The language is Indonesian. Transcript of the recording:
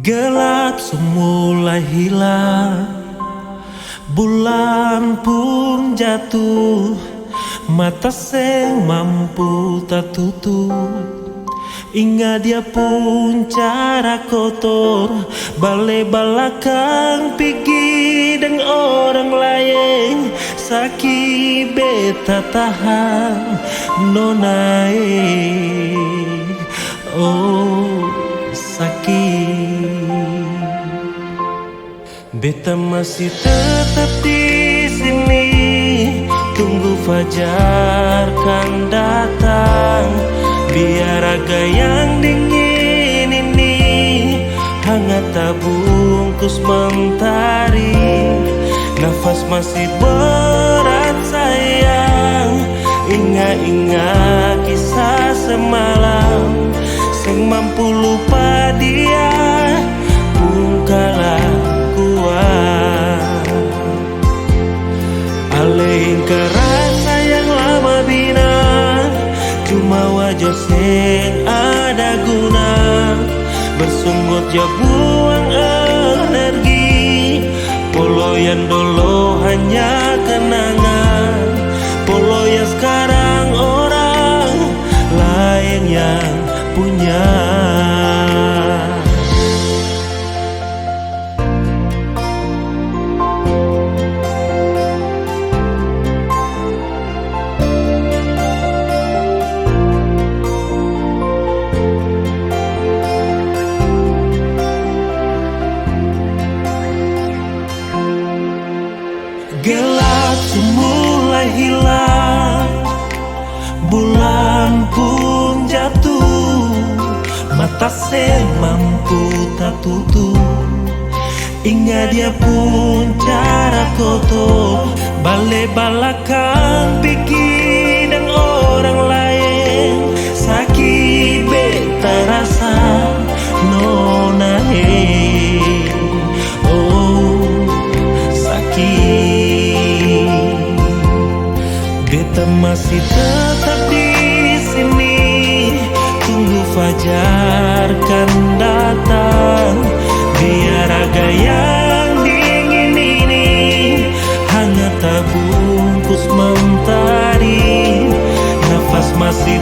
Gelap semulai hilang, bulan pun jatuh, mata seng mampu tak tutup. Ingat dia pun cara kotor, balik belakang pergi dengan orang lain. Sakit beta tahan nonai, oh sakit. Beta masih tetap di sini, tunggu fajar kan datang. Biar raga yang dingin ini hangat tak bungkus mentari. Nafas masih berat sayang, ingat-ingat kisah semalam. Seng mampu lupa dia pun kalah kuat. Alein ke rasa yang lama bina, cuma wajah seng ada guna. Bersungut ya buang energi, polo yang dulu hanya kenangan. Polo yang sekarang orang lain yang punya. Gelap semulai hilang, bulan pun jatuh, mata seng mampu tak tutup. Ingat dia pun cara kotor, balik belakang pergi dengan orang lain. Sakit beta rasa nona beta masih tetap di sini, tunggu fajar kan datang. Biar raga yang dingin ini hangat tak bungkus mentari. Nafas masih